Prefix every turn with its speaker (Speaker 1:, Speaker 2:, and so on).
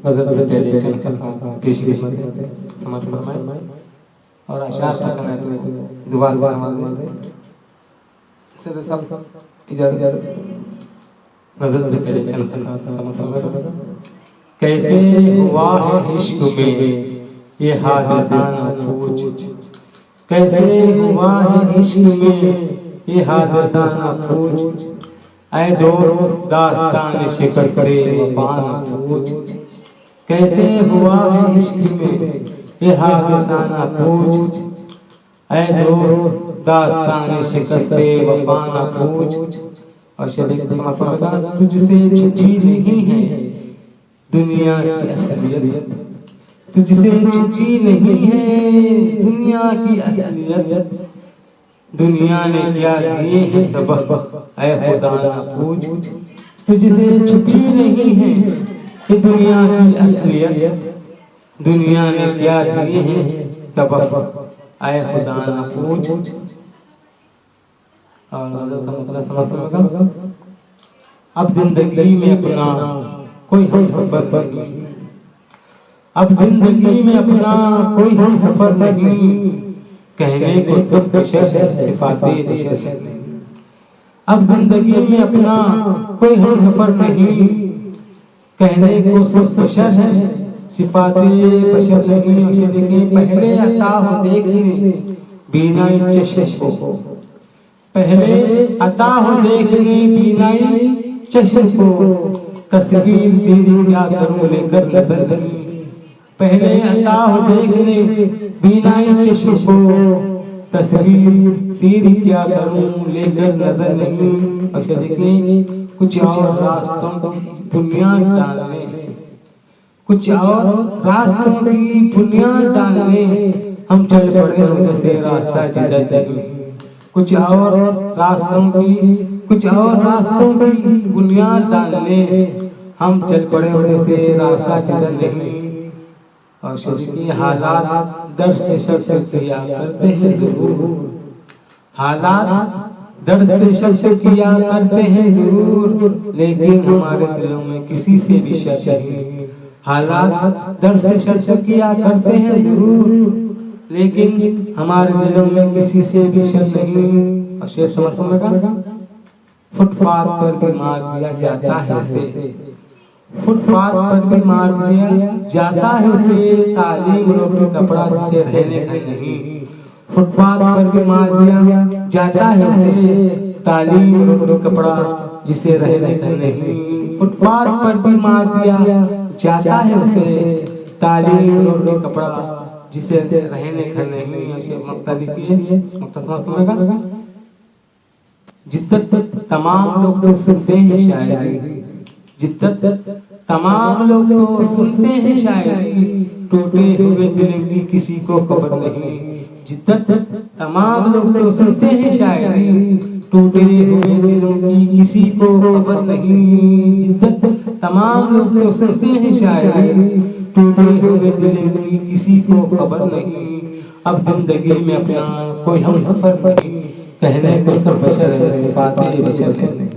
Speaker 1: حضرت پہلے پیش سمجھ فرمائے اور اشعار کا سنت دعا فرمائے سب اجازت حضرت پہلے سمجھ فرمائے کیسے ہوا ہے عشق میں یہ حادثہ نہ پوچھ کیسے ہوا ہے عشق میں یہ حادثہ نہ پوچھ اے دوست داستان شکست وفا نہ پوچھ کیسے ہوا ہے عشق میں یہ حادثہ نہ پوچھ اے دوست داستان شکست وفا نہ پوچھ اور شریک تجھ سے چھٹی نہیں ہے دنیا کی اصلیت تجھ سے چھٹی نہیں ہے دنیا کی اصلیت دنیا نے کیا دیے ہیں سبق اے خدا نہ پوچھ تجھ سے چھٹی نہیں ہے کہ دنیا کی اصلیت دنیا نے کیا دیے ہیں سبق اے خدا نہ پوچھ اور مطلب سمجھ گا اب زندگی میں اپنا کوئی ہم سفر نہیں اب زندگی میں اپنا کوئی ہم سفر نہیں کہنے کو سب بشر ہے صفات بشر اب زندگی میں اپنا کوئی ہم سفر نہیں کہنے کو سب بشر ہے صفات بشر نہیں پہلے عطا ہو دیکھنے بینائی چشم کو پہلے عطا ہو دیکھنے بینائی چشم کو تصویر تیری کیا کروں لے کر نظر نہیں پہلے عطا ہو دیکھنے بینائی چشم کو تصویر تیری کیا کروں لے کر نظر نہیں اچھا دیکھیں کچھ اور راستوں کی بنیاد ڈالنے کچھ اور راستوں کی بنیاد ڈالنے ہم چل پڑے ان سے راستہ جدت نہیں کچھ اور راستوں کی بنیاد ڈالنے ہم چل پڑے ان سے راستہ جدت نہیں اور شرکی حالات در سے شرک کیا کرتے ہیں ضرور حالات در سے شرک کیا کرتے ہیں ضرور لیکن ہمارے دلوں میں کسی سے بھی شرک نہیں حالات در سے شرک کیا کرتے ہیں ضرور لیکن ہمارے دلوں میں کسی سے بھی شرک نہیں اور شیخ سمجھ گا فٹ پاتھ پر بھی مار دیا جاتا ہے اسے فٹ پاتھ پر بھی مار دیا جاتا ہے اسے تعلیم روٹی کپڑا جسے رہنے کا نہیں فٹ پاتھ پر بھی مار دیا جاتا ہے اسے تعلیم روٹی کپڑا جسے رہنے کا نہیں فٹ پاتھ پر بھی مار دیا جاتا ہے اسے تعلیم روٹی کپڑا جسے رہنے کا نہیں اسے مقتدی کیے مختصر سمجھ گا جدت تمام لوگ تو سنتے ہیں شاعری جدت تمام لوگ تو سنتے ہیں شاعری ٹوٹے ہوئے دل کی کسی کو خبر نہیں جدت تمام لوگ تو سنتے ہیں شاعری ٹوٹے ہوئے دلوں کی کسی کو خبر نہیں جدت تمام لوگ تو سنتے ہیں شاعری ٹوٹے ہوئے دل کی کسی کو خبر نہیں اب زندگی میں اپنا کوئی ہم سفر نہیں کہنے کو سب بشر ہے صفات بشر ہے